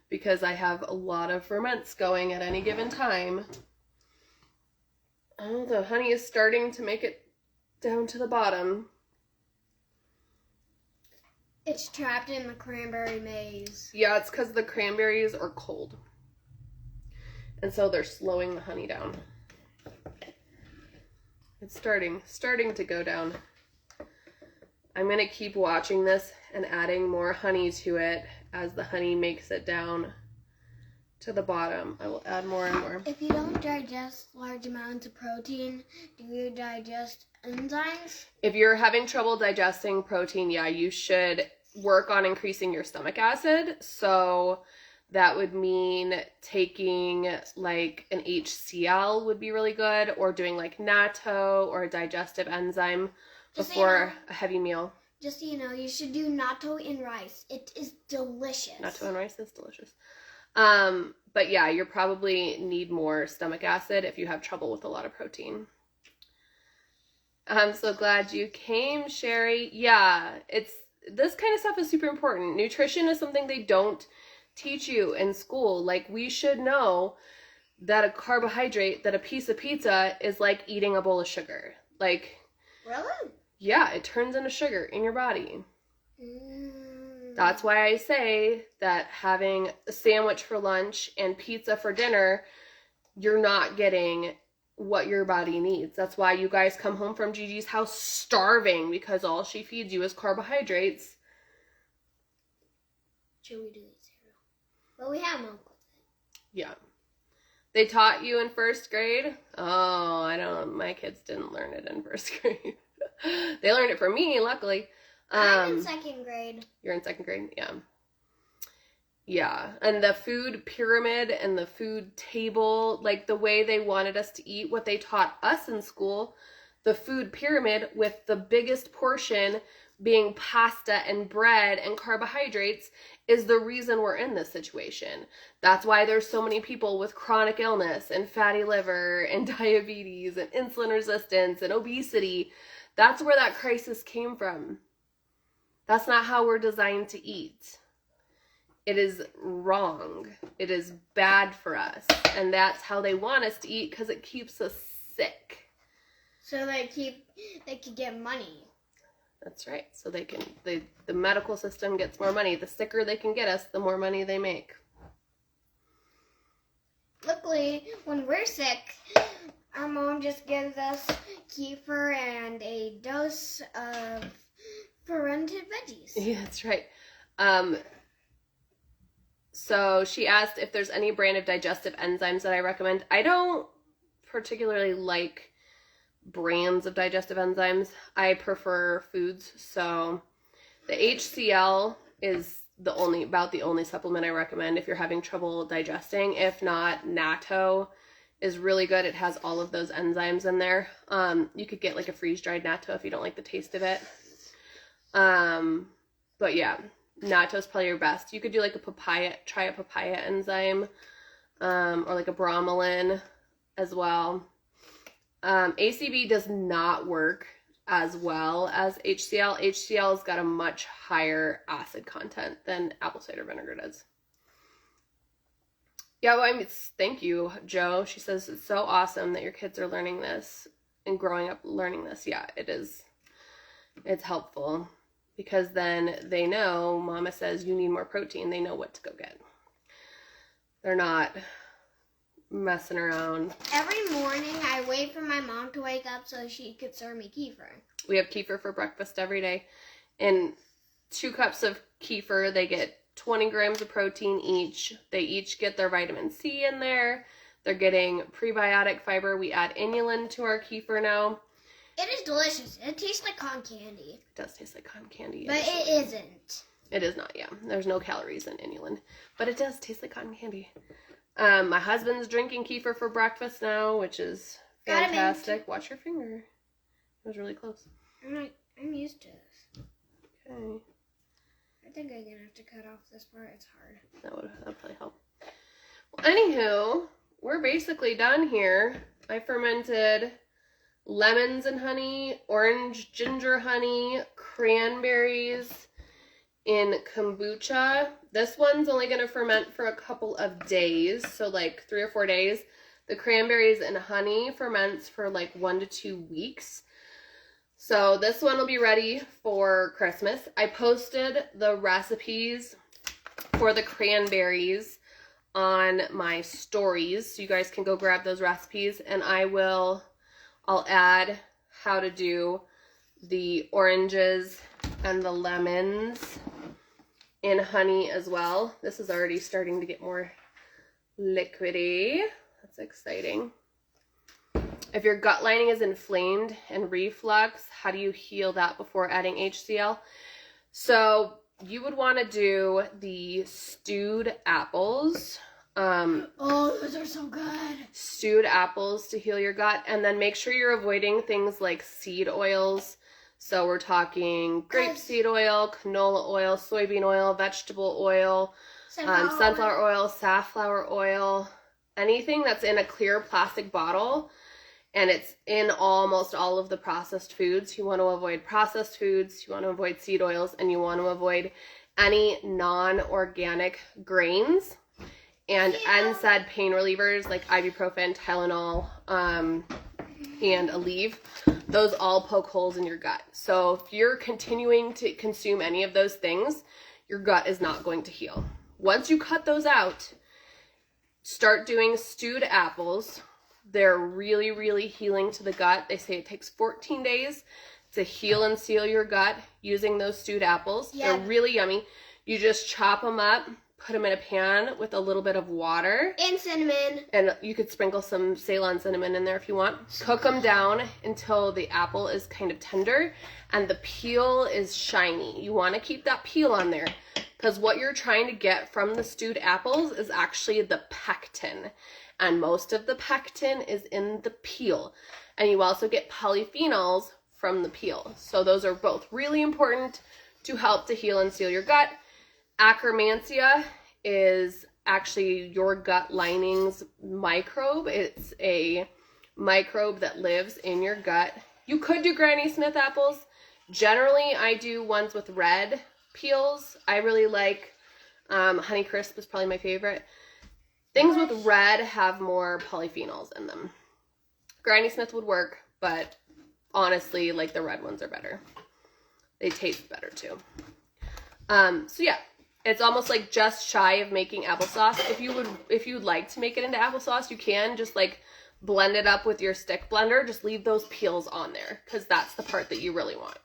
because I have a lot of ferments going at any given time. Oh, the honey is starting to make it down to the bottom. It's trapped in the cranberry maze. Yeah, it's because the cranberries are cold. And so they're slowing the honey down. It's starting to go down. I'm going to keep watching this and adding more honey to it as the honey makes it down to the bottom. I will add more and more. If you don't digest large amounts of protein, do you digest enzymes? If you're having trouble digesting protein, yeah, you should work on increasing your stomach acid. So that would mean taking like an HCl would be really good, or doing like natto or a digestive enzyme before a heavy meal. Just so you know, you should do natto in rice. It is delicious. Natto and rice is delicious. But yeah, you probably need more stomach acid if you have trouble with a lot of protein. I'm so glad you came, Sherry. Yeah, this kind of stuff is super important. Nutrition is something they don't teach you in school. Like, we should know that a carbohydrate, that a piece of pizza is like eating a bowl of sugar. Like, really? Yeah, it turns into sugar in your body. That's why I say that having a sandwich for lunch and pizza for dinner, you're not getting what your body needs. That's why you guys come home from Gigi's house starving, because all she feeds you is carbohydrates. Should we do cereal? Well, we have milk with it. Yeah. They taught you in first grade? Oh, I don't. My kids didn't learn it in first grade. They learned it from me, luckily. I'm in second grade. You're in second grade? Yeah. Yeah. And the food pyramid and the food table, like the way they wanted us to eat, what they taught us in school, the food pyramid with the biggest portion being pasta and bread and carbohydrates, is the reason we're in this situation. That's why there's so many people with chronic illness and fatty liver and diabetes and insulin resistance and obesity. That's where that crisis came from. That's not how we're designed to eat. It is wrong. It is bad for us. And that's how they want us to eat, because it keeps us sick. So they could get money. That's right. So the medical system gets more money. The sicker they can get us, the more money they make. Luckily, when we're sick, our mom just gives us kefir and a dose of fermented veggies. Yeah, that's right. So she asked if there's any brand of digestive enzymes that I recommend. I don't particularly like brands of digestive enzymes. I prefer foods. So the HCl is about the only supplement I recommend if you're having trouble digesting. If not, natto is really good. It has all of those enzymes in there. You could get like a freeze-dried natto if you don't like the taste of it. But yeah, natto is probably your best. You could do like try a papaya enzyme, or like a bromelain as well. ACV does not work as well as HCl. HCl's got a much higher acid content than apple cider vinegar does. Yeah, well, thank you, Joe. She says it's so awesome that your kids are learning this and growing up learning this. Yeah, it is. It's helpful, because then they know, Mama says you need more protein. They know what to go get. They're not messing around. Every morning I wait for my mom to wake up so she could serve me kefir. We have kefir for breakfast every day. In 2 cups of kefir, they get 20 grams of protein each. They each get their vitamin C in there. They're getting prebiotic fiber. We add inulin to our kefir now. It is delicious. It tastes like cotton candy. It does taste like cotton candy. But it isn't. It is not, yeah. There's no calories in inulin. But it does taste like cotton candy. My husband's drinking kefir for breakfast now, which is fantastic. Watch your finger. It was really close. I'm used to this. Okay. I think I'm going to have to cut off this part. It's hard. That'd probably help. Well, anywho, we're basically done here. I fermented lemons and honey, orange ginger honey, cranberries in kombucha. This one's only going to ferment for a couple of days, so like 3 or 4 days. The cranberries and honey ferments for like 1 to 2 weeks. So this one will be ready for Christmas. I posted the recipes for the cranberries on my stories, so you guys can go grab those recipes, and I'll add how to do the oranges and the lemons in honey as well. This is already starting to get more liquidy. That's exciting. If your gut lining is inflamed and reflux, how do you heal that before adding HCl? So you would want to do the stewed apples. Oh, those are so good. Stewed apples to heal your gut. And then make sure you're avoiding things like seed oils. So we're talking grapeseed oil, canola oil, soybean oil, vegetable oil, sunflower oil, safflower oil, anything that's in a clear plastic bottle. And it's in almost all of the processed foods. You want to avoid processed foods, you want to avoid seed oils, and you want to avoid any non-organic grains. And NSAID pain relievers like ibuprofen, Tylenol, and Aleve, those all poke holes in your gut. So if you're continuing to consume any of those things, your gut is not going to heal. Once you cut those out, start doing stewed apples. They're really, really healing to the gut. They say it takes 14 days to heal and seal your gut using those stewed apples. Yeah. They're really yummy. You just chop them up, put them in a pan with a little bit of water. And cinnamon. And you could sprinkle some Ceylon cinnamon in there if you want. Cook them down until the apple is kind of tender and the peel is shiny. You want to keep that peel on there because what you're trying to get from the stewed apples is actually the pectin. And most of the pectin is in the peel. And you also get polyphenols from the peel. So those are both really important to help to heal and seal your gut. Akkermansia is actually your gut lining's microbe. It's a microbe that lives in your gut. You could do Granny Smith apples. Generally, I do ones with red peels. I really like Honeycrisp is probably my favorite. Things with red have more polyphenols in them. Granny Smith would work, but honestly, like the red ones are better. They taste better too. So yeah, it's almost like just shy of making applesauce. If you'd like to make it into applesauce, you can just like blend it up with your stick blender. Just leave those peels on there because that's the part that you really want.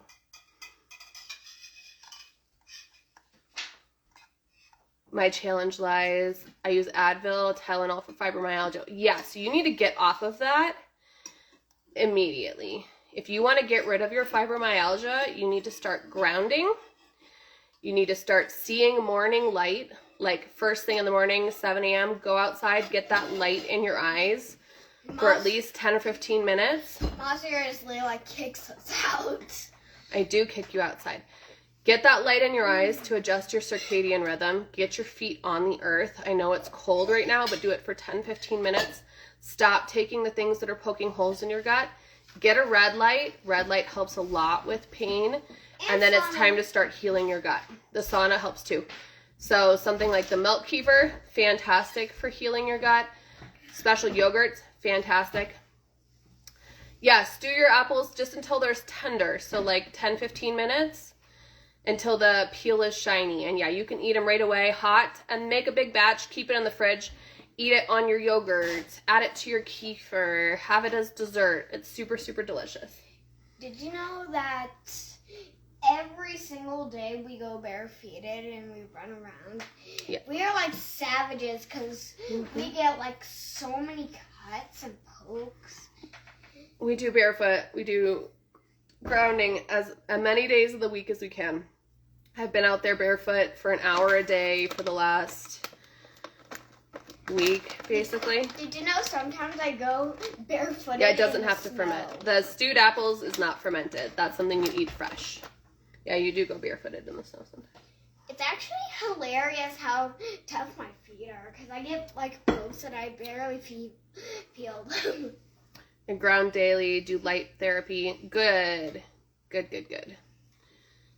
My challenge lies, I use Advil, Tylenol for fibromyalgia. Yes, you need to get off of that immediately. If you want to get rid of your fibromyalgia, you need to start grounding. You need to start seeing morning light, like first thing in the morning, 7 a.m., go outside, get that light in your eyes for at least 10 or 15 minutes. Mom seriously like kicks us out. I do kick you outside. Get that light in your eyes to adjust your circadian rhythm. Get your feet on the earth. I know it's cold right now, but do it for 10, 15 minutes. Stop taking the things that are poking holes in your gut. Get a red light. Red light helps a lot with pain. And then it's time to start healing your gut. The sauna helps too. So something like the milk kefir, fantastic for healing your gut. Special yogurts, fantastic. Yeah, stew your apples just until they're tender. So like 10, 15 minutes. Until the peel is shiny. And yeah, you can eat them right away hot and make a big batch, keep it in the fridge, eat it on your yogurt, add it to your kefir, have it as dessert. It's super, super delicious. Did you know that every single day we go barefooted and we run around? Yeah. We are like savages because we get like so many cuts and pokes. We do barefoot. We do grounding as many days of the week as we can. I've been out there barefoot for an hour a day for the last week, basically. Did you know sometimes I go barefoot? Yeah, it doesn't have to ferment. The stewed apples is not fermented. That's something you eat fresh. Yeah, you do go barefooted in the snow sometimes. It's actually hilarious how tough my feet are because I get like pokes that I barely peeled. And ground daily, do light therapy. Good. Good.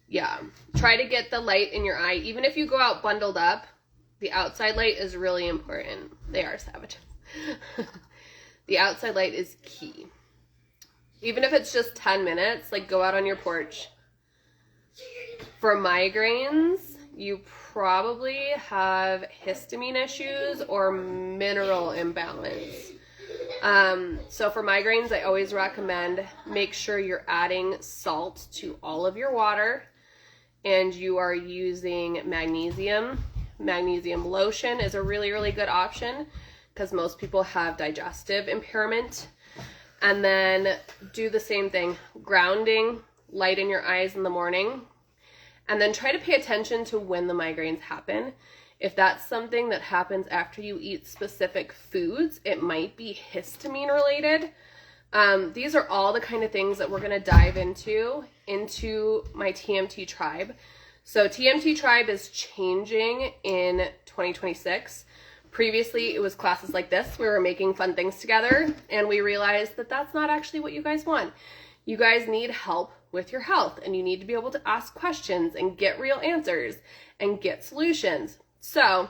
Yeah. Try to get the light in your eye. Even if you go out bundled up, the outside light is really important. They are savages. The outside light is key. Even if it's just 10 minutes, like go out on your porch. For migraines, you probably have histamine issues or mineral imbalance. So for migraines, I always recommend make sure you're adding salt to all of your water and you are using magnesium. Magnesium lotion is a really, really good option because most people have digestive impairment. And then do the same thing, grounding, light in your eyes in the morning, and then try to pay attention to when the migraines happen. If that's something that happens after you eat specific foods, it might be histamine related. These are all the kind of things that we're going to dive into my TMT Tribe. So TMT Tribe is changing in 2026. Previously, it was classes like this. We were making fun things together, and we realized that that's not actually what you guys want. You guys need help with your health, and you need to be able to ask questions and get real answers and get solutions. So,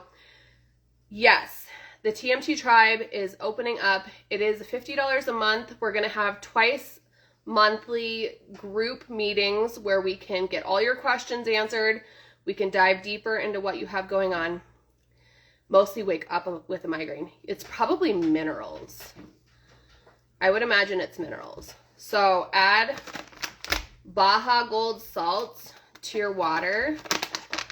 yes, the TMT Tribe is opening up. It is $50 a month. We're going to have twice monthly group meetings where we can get all your questions answered. We can dive deeper into what you have going on. Mostly wake up with a migraine. It's probably minerals. I would imagine it's minerals. So add Baja Gold salt to your water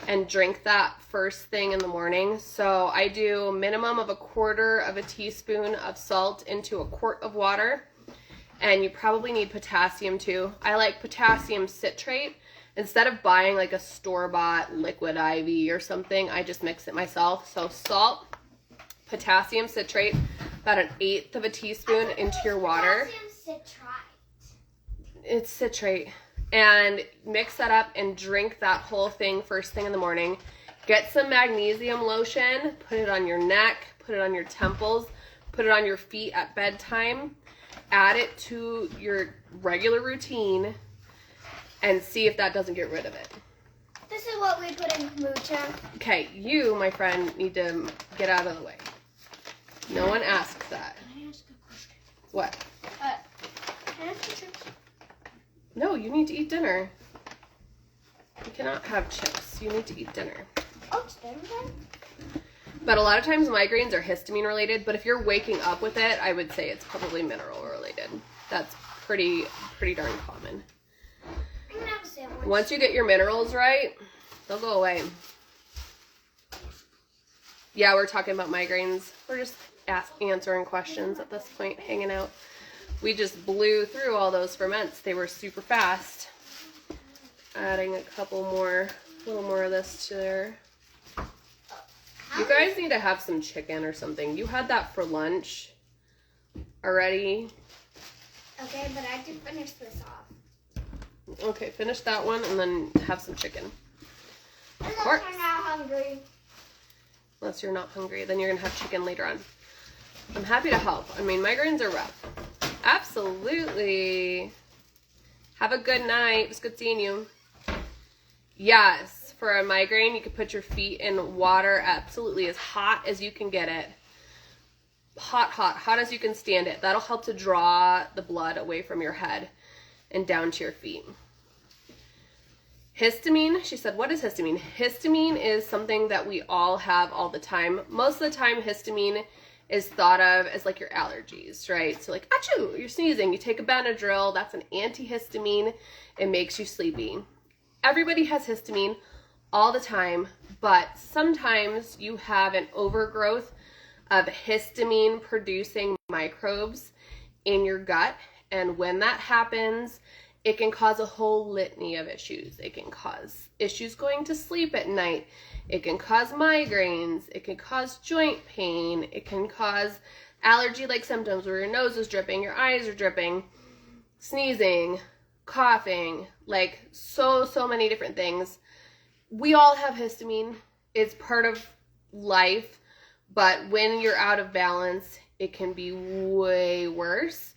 and drink that first thing in the morning. So I do a minimum of 1/4 teaspoon of salt into a quart of water. And you probably need potassium too. I like potassium citrate. Instead of buying like a store-bought liquid IV or something, I just mix it myself. So salt, potassium citrate, about 1/8 teaspoon into your water. Potassium citrate. It's citrate. And mix that up and drink that whole thing first thing in the morning. Get some magnesium lotion, put it on your neck, put it on your temples, put it on your feet at bedtime. Add it to your regular routine and see if that doesn't get rid of it. This is what we put in kombucha. Okay, you, my friend, need to get out of the way. No one asked that. Can I ask a question? What? Can I ask you chips? No, you need to eat dinner. You cannot have chips. You need to eat dinner. Oh, it's dinner time? But a lot of times migraines are histamine related, but if you're waking up with it, I would say it's probably mineral related. That's pretty darn common. I'm gonna have a sandwich. Once you get your minerals right, they'll go away. Yeah, we're talking about migraines. We're just answering questions at this point, hanging out. We just blew through all those ferments. They were super fast. Adding a little more of this to there. You guys need to have some chicken or something. You had that for lunch already. Okay, but I have to finish this off. Okay, finish that one and then have some chicken. Unless course. I'm not hungry. Unless you're not hungry, then you're going to have chicken later on. I'm happy to help. I mean, migraines are rough. Absolutely. Have a good night. It was good seeing you. Yes. For a migraine, you could put your feet in water absolutely as hot as you can get it. Hot as you can stand it. That'll help to draw the blood away from your head and down to your feet. Histamine, she said, what is histamine? Histamine is something that we all have all the time. Most of the time, histamine is thought of as like your allergies, right? So like, achoo, you're sneezing. You take a Benadryl, that's an antihistamine. It makes you sleepy. Everybody has histamine all the time, but sometimes you have an overgrowth of histamine producing microbes in your gut, and when that happens, it can cause a whole litany of issues. It can cause issues going to sleep at night. It can cause migraines. It can cause joint pain. It can cause allergy-like symptoms where your nose is dripping, your eyes are dripping, sneezing, coughing, like so many different things. We all have histamine. It's part of life, but when you're out of balance, it can be way worse.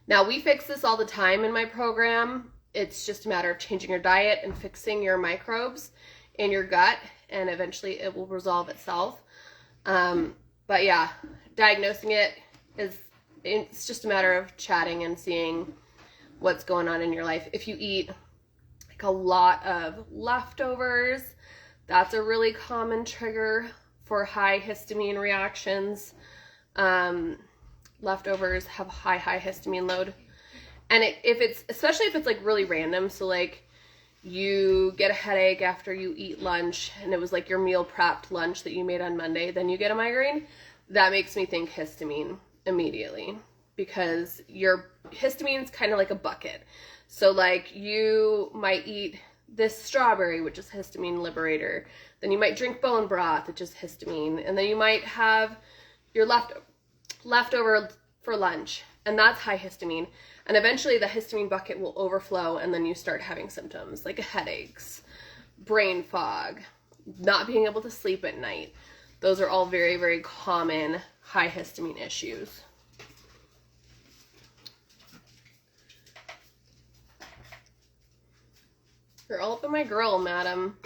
Now, we fix this all the time in my program. It's just a matter of changing your diet and fixing your microbes in your gut, and eventually it will resolve itself. But yeah, diagnosing it's just a matter of chatting and seeing what's going on in your life. If you eat like a lot of leftovers, that's a really common trigger for high histamine reactions. Leftovers have high histamine load. And especially if it's like really random, so like you get a headache after you eat lunch and it was like your meal prepped lunch that you made on Monday, then you get a migraine, that makes me think histamine immediately, because your histamine's kind of like a bucket. So like you might eat this strawberry, which is histamine liberator, then you might drink bone broth, which is histamine, and then you might have your leftover for lunch, and that's high histamine. And eventually the histamine bucket will overflow, and then you start having symptoms like headaches, brain fog, not being able to sleep at night. Those are all very, very common high histamine issues. You're all up in my grill, madam.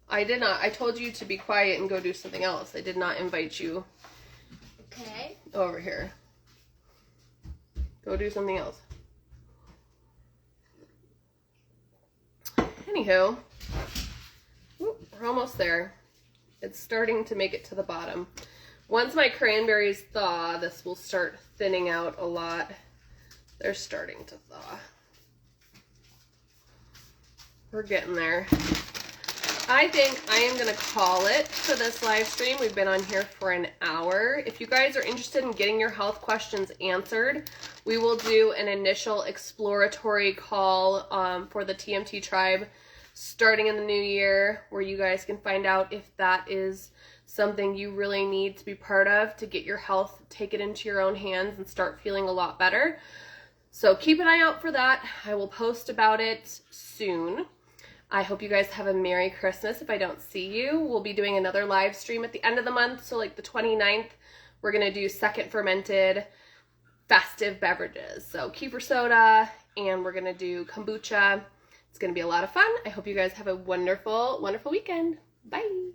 I told you to be quiet and go do something else. I did not invite you over here. Go do something else. Anywho, we're almost there. It's starting to make it to the bottom. Once my cranberries thaw, this will start thinning out a lot. They're starting to thaw. We're getting there. I think I am going to call it for this live stream. We've been on here for an hour. If you guys are interested in getting your health questions answered, we will do an initial exploratory call for the TMT Tribe starting in the new year, where you guys can find out if that is something you really need to be part of to get your health, take it into your own hands, and start feeling a lot better. So keep an eye out for that. I will post about it soon. I hope you guys have a Merry Christmas if I don't see you. We'll be doing another live stream at the end of the month, so like the 29th, we're going to do second fermented festive beverages. So kefir soda, and we're going to do kombucha. It's going to be a lot of fun. I hope you guys have a wonderful, wonderful weekend. Bye.